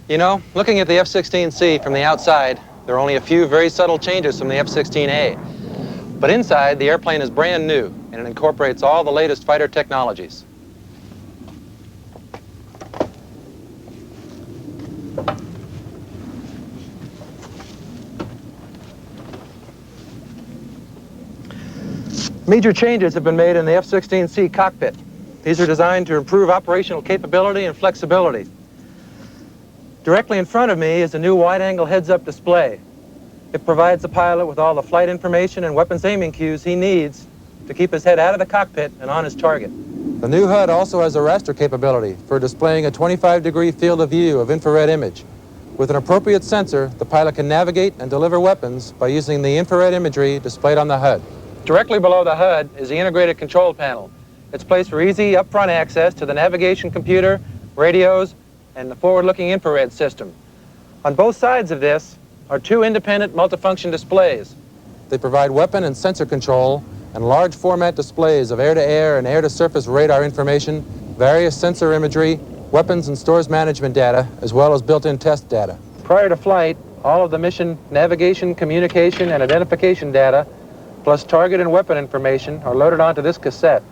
You know, looking at the F-16C from the outside, there are only a few very subtle changes from the F-16A. But inside, the airplane is brand new, and it incorporates all the latest fighter technologies. Major changes have been made in the F-16C cockpit. These are designed to improve operational capability and flexibility. Directly in front of me is a new wide-angle heads-up display. It provides the pilot with all the flight information and weapons aiming cues he needs to keep his head out of the cockpit and on his target. The new HUD also has a raster capability for displaying a 25-degree field of view of infrared image. With an appropriate sensor, the pilot can navigate and deliver weapons by using the infrared imagery displayed on the HUD. Directly below the HUD is the integrated control panel. It's placed for easy upfront access to the navigation computer, radios, and the forward-looking infrared system. On both sides of this are two independent multifunction displays. They provide weapon and sensor control and large format displays of air-to-air and air-to-surface radar information, various sensor imagery, weapons and stores management data, as well as built-in test data. Prior to flight, all of the mission navigation, communication, and identification data, plus target and weapon information, are loaded onto this cassette.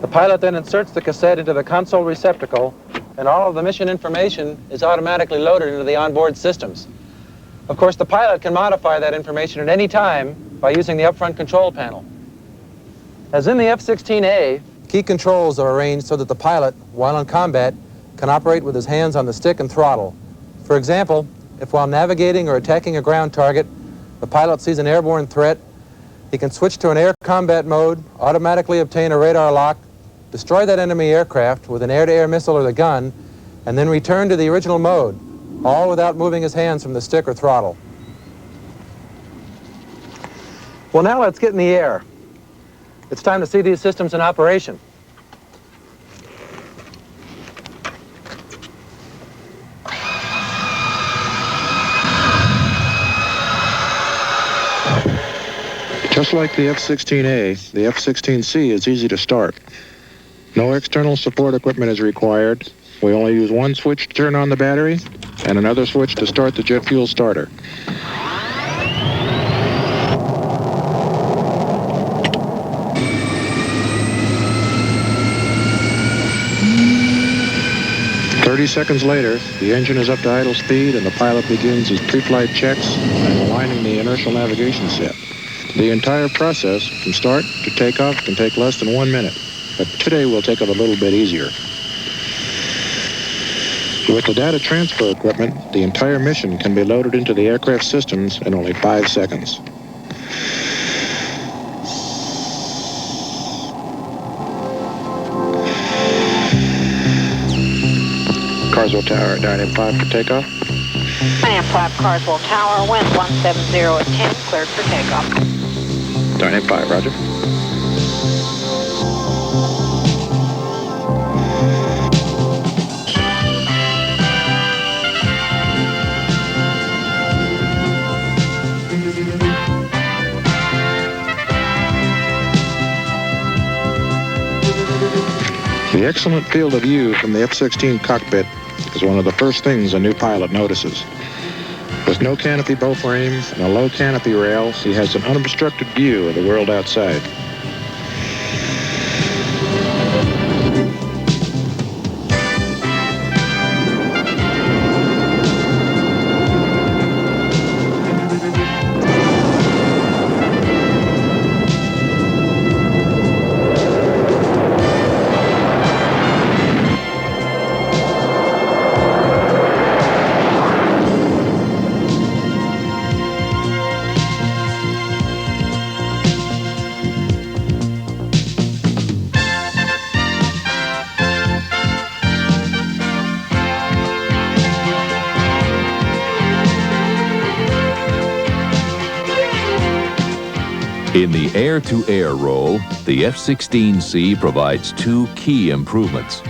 The pilot then inserts the cassette into the console receptacle, and all of the mission information is automatically loaded into the onboard systems. Of course, the pilot can modify that information at any time by using the upfront control panel. As in the F-16A, key controls are arranged so that the pilot, while in combat, can operate with his hands on the stick and throttle. For example, if while navigating or attacking a ground target, the pilot sees an airborne threat, he can switch to an air combat mode, automatically obtain a radar lock, destroy that enemy aircraft with an air-to-air missile or the gun, and then return to the original mode, all without moving his hands from the stick or throttle. Well, now let's get in the air. It's time to see these systems in operation. Just like the F-16A, the F-16C is easy to start. No external support equipment is required. We only use one switch to turn on the battery and another switch to start the jet fuel starter. Seconds later, the engine is up to idle speed and the pilot begins his pre-flight checks and aligning the inertial navigation set. The entire process from start to takeoff can take less than 1 minute, but today we'll take it a little bit easier. With the data transfer equipment, the entire mission can be loaded into the aircraft systems in only 5 seconds. Carswell Tower, Dynam 5 for takeoff. Dynam 5, Carswell Tower, wind 170 at 10, cleared for takeoff. Dynam 5, roger. The excellent field of view from the F-16 cockpit is one of the first things a new pilot notices. With no canopy bow frame and a low canopy rail, he has an unobstructed view of the world outside. In the air-to-air role, the F-16C provides two key improvements: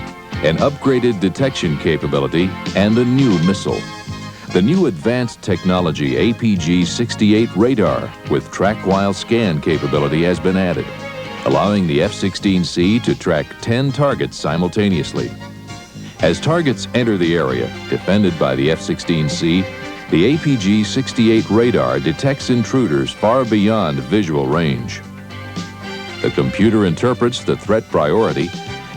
an upgraded detection capability and a new missile. The new advanced technology APG-68 radar with track-while scan capability has been added, allowing the F-16C to track 10 targets simultaneously. As targets enter the area defended by the F-16C, the APG-68 radar detects intruders far beyond visual range. The computer interprets the threat priority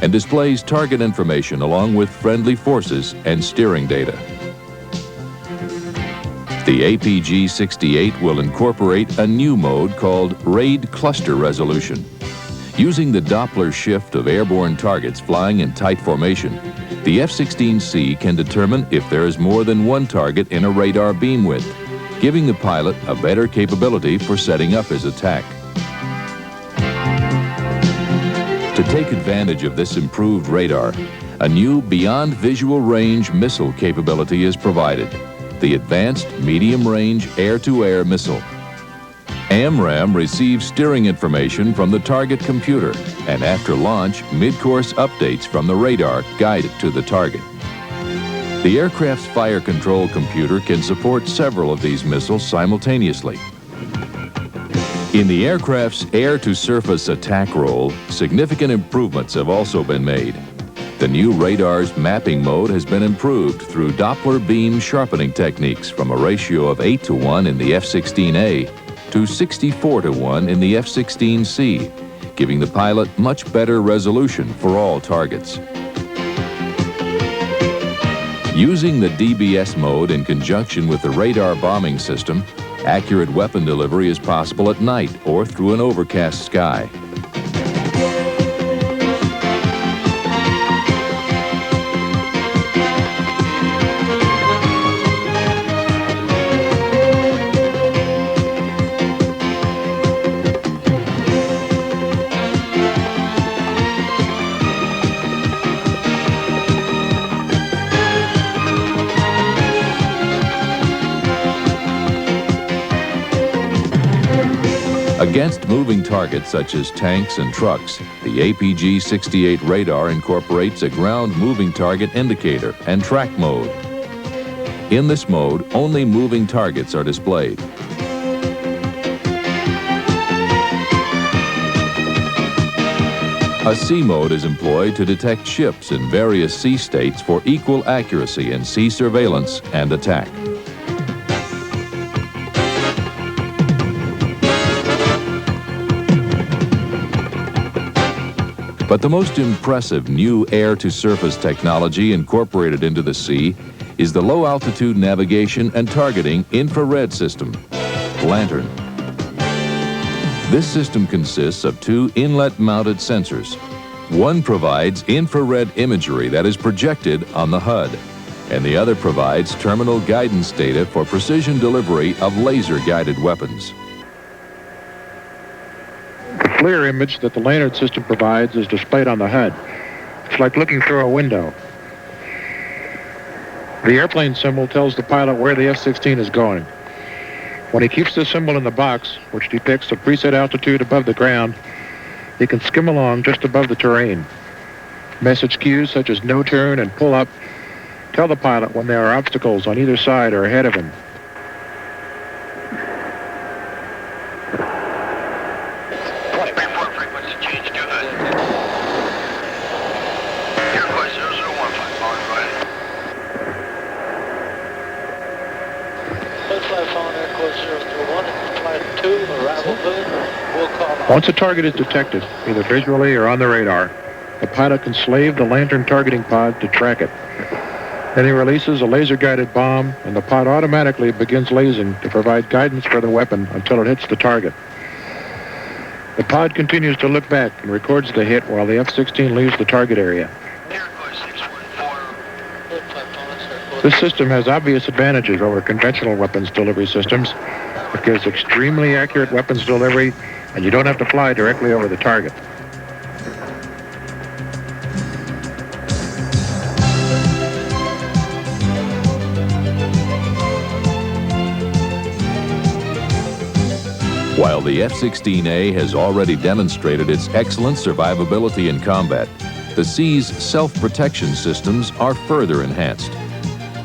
and displays target information along with friendly forces and steering data. The APG-68 will incorporate a new mode called RAID Cluster Resolution. Using the Doppler shift of airborne targets flying in tight formation, the F-16C can determine if there is more than one target in a radar beam width, giving the pilot a better capability for setting up his attack. To take advantage of this improved radar, a new beyond visual range missile capability is provided, the Advanced Medium Range Air-to-Air Missile. AMRAAM receives steering information from the target computer, and after launch, mid-course updates from the radar guide it to the target. The aircraft's fire control computer can support several of these missiles simultaneously. In the aircraft's air-to-surface attack role, significant improvements have also been made. The new radar's mapping mode has been improved through Doppler beam sharpening techniques from a ratio of 8:1 in the F-16A to 64:1 in the F-16C, giving the pilot much better resolution for all targets. Using the DBS mode in conjunction with the radar bombing system, accurate weapon delivery is possible at night or through an overcast sky. Against moving targets such as tanks and trucks, the APG-68 radar incorporates a ground moving target indicator and track mode. In this mode, only moving targets are displayed. A sea mode is employed to detect ships in various sea states for equal accuracy in sea surveillance and attack. But the most impressive new air-to-surface technology incorporated into the sea is the low-altitude navigation and targeting infrared system, LANTIRN. This system consists of two inlet-mounted sensors. One provides infrared imagery that is projected on the HUD, and the other provides terminal guidance data for precision delivery of laser-guided weapons. The FLIR image that the LANTIRN system provides is displayed on the HUD. It's like looking through a window. The airplane symbol tells the pilot where the F-16 is going. When he keeps this symbol in the box, which depicts a preset altitude above the ground, he can skim along just above the terrain. Message cues such as no turn and pull up tell the pilot when there are obstacles on either side or ahead of him. Once a target is detected, either visually or on the radar, the pilot can slave the LANTIRN targeting pod to track it. Then he releases a laser-guided bomb, and the pod automatically begins lasing to provide guidance for the weapon until it hits the target. The pod continues to look back and records the hit while the F-16 leaves the target area. This system has obvious advantages over conventional weapons delivery systems. It gives extremely accurate weapons delivery, and you don't have to fly directly over the target. While the F-16A has already demonstrated its excellent survivability in combat, the C's self-protection systems are further enhanced.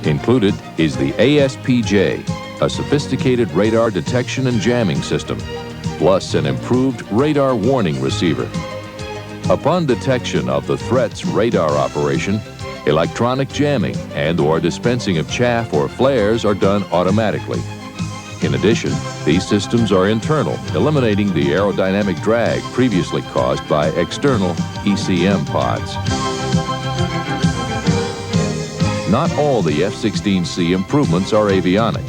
Included is the ASPJ, a sophisticated radar detection and jamming system, plus an improved radar warning receiver. Upon detection of the threat's radar operation, Electronic jamming and/or dispensing of chaff or flares are done automatically. In addition, these systems are internal, eliminating the aerodynamic drag previously caused by external ECM pods. Not all the F-16C improvements are avionic.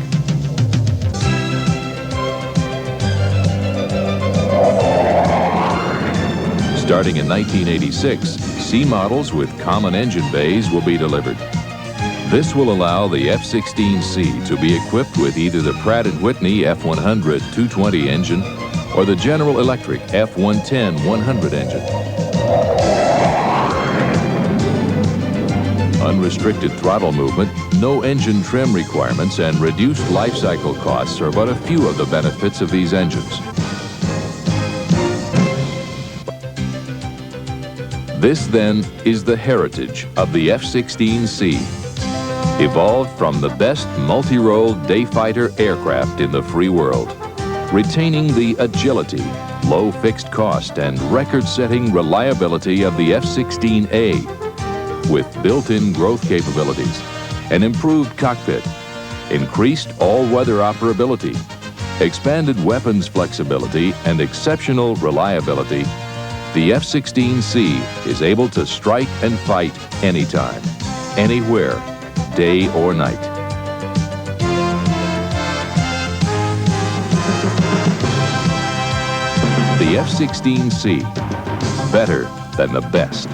Starting in 1986, C models with common engine bays will be delivered. This will allow the F-16C to be equipped with either the Pratt & Whitney F-100 220 engine or the General Electric F-110 100 engine. Unrestricted throttle movement, no engine trim requirements, and reduced life cycle costs are but a few of the benefits of these engines. This, then, is the heritage of the F-16C. Evolved from the best multi-role day fighter aircraft in the free world, retaining the agility, low fixed cost, and record-setting reliability of the F-16A, with built-in growth capabilities, an improved cockpit, increased all-weather operability, expanded weapons flexibility, and exceptional reliability. The F-16C is able to strike and fight anytime, anywhere, day or night. The F-16C, better than the best.